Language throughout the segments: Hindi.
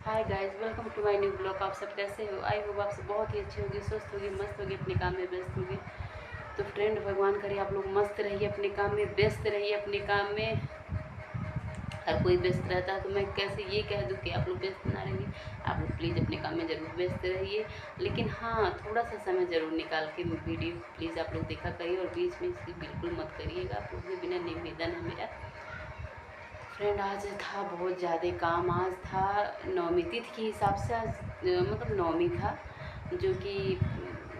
Hi guys, welcome to my new blog. आप सब कैसे हो? आई होप आप सब बहुत ही अच्छे होगी, स्वस्थ होगी, मस्त होगी, अपने काम में व्यस्त होगी। तो फ्रेंड, भगवान करे आप लोग मस्त रहिए, अपने काम में व्यस्त रहिए। अपने काम में हर कोई व्यस्त रहता है, तो मैं कैसे ये कह दूँ कि आप लोग व्यस्त ना रहिए। आप लोग प्लीज़ अपने काम में ज़रूर व्यस्त रहिए, लेकिन हाँ, थोड़ा सा समय ज़रूर निकाल के वीडियो प्लीज़ आप लोग देखा करिए, और बीच में इसकी बिल्कुल मत करिएगा। आप लोग से बिना निवेदन है मेरा। फ्रेंड, आज था बहुत ज़्यादा काम। आज था नवमी तिथि के हिसाब से। आज मतलब नवमी था, जो कि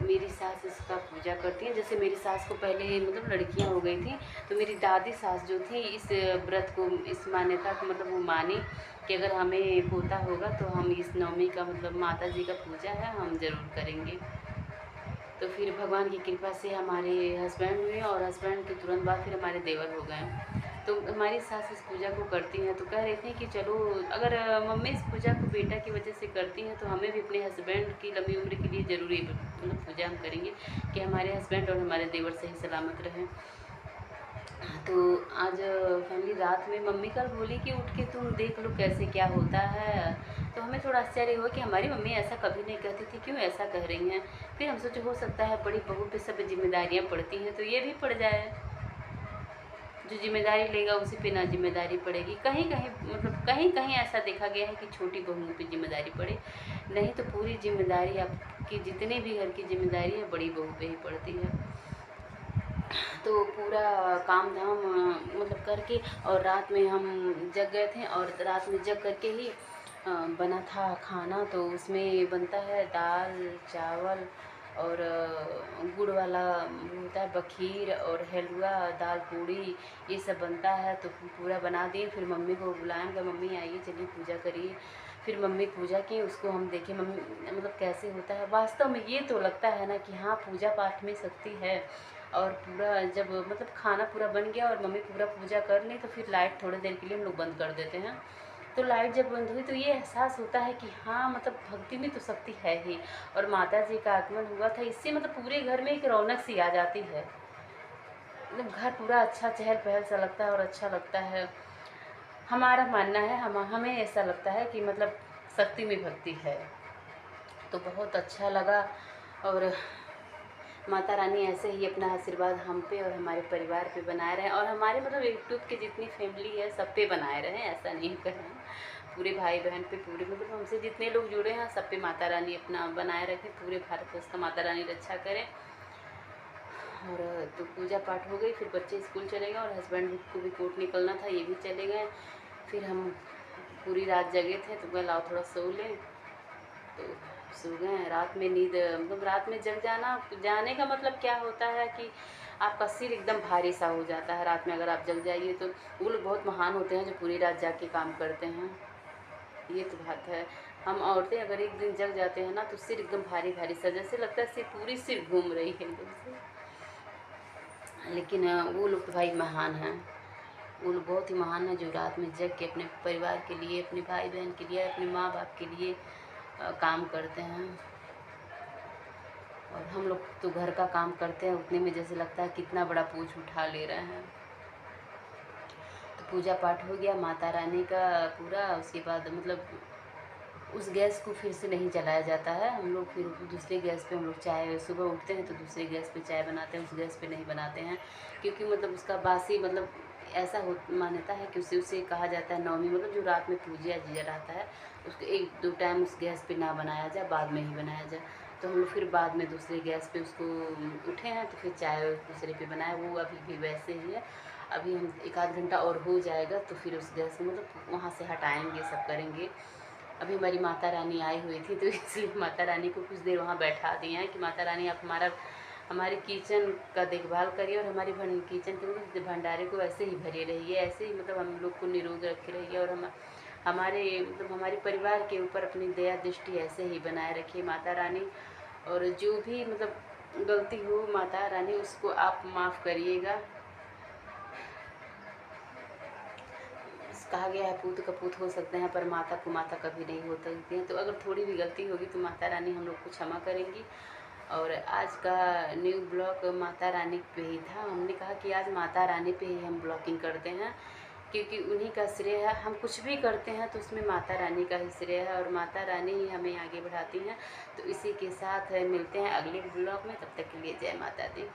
मेरी सास इसका पूजा करती हैं। जैसे मेरी सास को पहले मतलब लड़कियां हो गई थी, तो मेरी दादी सास जो थी इस व्रत को, इस मान्यता को मतलब वो मानी कि अगर हमें पोता होगा तो हम इस नवमी का मतलब माता जी का पूजा है हम ज़रूर करेंगे। तो फिर भगवान की कृपा से हमारे हस्बैंड हुए, और हस्बैंड के तुरंत बाद फिर हमारे देवर हो गए। तो हमारी सास इस पूजा को करती हैं, तो कह रही थी कि चलो, अगर मम्मी इस पूजा को बेटा की वजह से करती हैं तो हमें भी अपने हस्बैंड की लंबी उम्र के लिए ज़रूरी मतलब पूजा हम करेंगे कि हमारे हस्बैंड और हमारे देवर सही सलामत रहें। तो आज फैमिली रात में मम्मी कल बोली कि उठ के तुम देख लो कैसे क्या होता है। तो हमें थोड़ा आश्चर्य हुआ कि हमारी मम्मी ऐसा कभी नहीं कहती थी, क्यों ऐसा कह रही हैं। फिर हम सोचे हो सकता है बड़ी बहू पे सब जिम्मेदारियाँ पड़ती हैं, तो ये भी पड़ जाए। जो जिम्मेदारी लेगा उसी पे ना जिम्मेदारी पड़ेगी। कहीं कहीं मतलब कहीं कहीं ऐसा देखा गया है कि छोटी बहुओं पे जिम्मेदारी पड़े, नहीं तो पूरी जिम्मेदारी आपकी जितनी भी घर की जिम्मेदारी है बड़ी बहू पे ही पड़ती है। तो पूरा काम धाम मतलब करके, और रात में हम जग गए थे, और रात में जग करके ही बना था खाना। तो उसमें बनता है दाल चावल, और गुड़ वाला होता है बखीर, और हलवा, दाल पूड़ी, ये सब बनता है। तो पूरा बना दिए, फिर मम्मी को बुलाया कि मम्मी आइए, चलिए पूजा करिए। फिर मम्मी पूजा की, उसको हम देखे मम्मी मतलब कैसे होता है। वास्तव में ये तो लगता है ना कि हाँ, पूजा पाठ में शक्ति है। और पूरा जब मतलब खाना पूरा बन गया और मम्मी पूरा पूजा कर ली, तो फिर लाइट थोड़ी देर के लिए हम लोग बंद कर देते हैं। तो लाइट जब बंद हुई तो ये एहसास होता है कि हाँ, मतलब भक्ति में तो शक्ति है ही। और माता जी का आगमन हुआ था, इससे मतलब पूरे घर में एक रौनक सी आ जाती है। मतलब घर पूरा अच्छा चहल पहल सा लगता है और अच्छा लगता है। हमारा मानना है, हमें ऐसा लगता है कि मतलब शक्ति में भक्ति है। तो बहुत अच्छा लगा। और माता रानी ऐसे ही अपना आशीर्वाद हम पे और हमारे परिवार पे बनाए रहें, और हमारे मतलब यूट्यूब की जितनी फैमिली है सब पे बनाए रहें। ऐसा नहीं करें, पूरे भाई बहन पे, पूरे मतलब हमसे जितने लोग जुड़े हैं सब पे माता रानी अपना बनाए रखें। पूरे भारतवर्ष का माता रानी रक्षा करें। और तो पूजा पाठ हो गई, फिर बच्चे स्कूल चले गए, और हस्बैंड को भी कोर्ट निकलना था, ये भी चले गए। फिर हम पूरी रात जगे थे, तो कहा लाओ थोड़ा सो लें। तो सो गए। रात में नींद मतलब रात में जग जाने का मतलब क्या होता है कि आपका सिर एकदम भारी सा हो जाता है रात में अगर आप जग जाइए। तो वो लोग बहुत महान होते हैं जो पूरी रात जाग के काम करते हैं, ये तो बात है। हम औरतें अगर एक दिन जग जाते हैं ना, तो सिर एकदम भारी भारी सा, जैसे लगता है सिर पूरी सिर घूम रही है एकदम से। लेकिन वो लोग तो भाई महान हैं। वो लोग बहुत ही महान हैं जो रात में जग के अपने परिवार के लिए, अपने भाई बहन के लिए, अपने माँ बाप के लिए काम करते हैं। और हम लोग तो घर का काम करते हैं, उतने में जैसे लगता है कितना बड़ा बोझ उठा ले रहे हैं। तो पूजा पाठ हो गया माता रानी का पूरा। उसके बाद मतलब उस गैस को फिर से नहीं जलाया जाता है। हम लोग फिर दूसरे गैस पे हम लोग चाय, सुबह उठते हैं तो दूसरे गैस पे चाय बनाते हैं, उस गैस पे नहीं बनाते हैं। क्योंकि मतलब उसका बासी मतलब ऐसा हो मान्यता है कि उसे कहा जाता है नवमी मतलब जो रात में पूजा जिया रहता है, उसको एक दो टाइम उस गैस पे ना बनाया जाए, बाद में ही बनाया जाए। तो हम लोग फिर बाद में दूसरे गैस पे उसको उठे हैं, तो फिर चाय दूसरे पे बनाए, वो अभी भी वैसे ही है। अभी हम एक आध घंटा और हो जाएगा तो फिर उस गैस को मतलब वहाँ से हटाएंगे, सब करेंगे। अभी हमारी माता रानी आई हुई थी, तो इसलिए माता रानी को कुछ देर वहाँ बैठा दिए हैं कि माता रानी आप हमारे किचन का देखभाल करिए, और हमारे किचन के मतलब भंडारे को ऐसे ही भरे रहिए, ऐसे ही मतलब हम लोग को निरोग रखे रहिए, और हमारे मतलब हमारे परिवार के ऊपर अपनी दया दृष्टि ऐसे ही बनाए रखिए माता रानी। और जो भी मतलब गलती हो माता रानी उसको आप माफ़ करिएगा। कहा गया है पूत का पूत हो सकते हैं, पर माता को माता कभी नहीं हो सकती हैं। तो अगर थोड़ी भी गलती होगी तो माता रानी हम लोग को क्षमा करेंगी। और आज का न्यू ब्लॉग माता रानी पे ही था। हमने कहा कि आज माता रानी पे ही हम ब्लॉगिंग करते हैं, क्योंकि उन्हीं का श्रेय है। हम कुछ भी करते हैं तो उसमें माता रानी का ही श्रेय है और माता रानी ही हमें आगे बढ़ाती हैं। तो इसी के साथ मिलते हैं अगले ब्लॉग में, तब तक के लिए जय माता दी।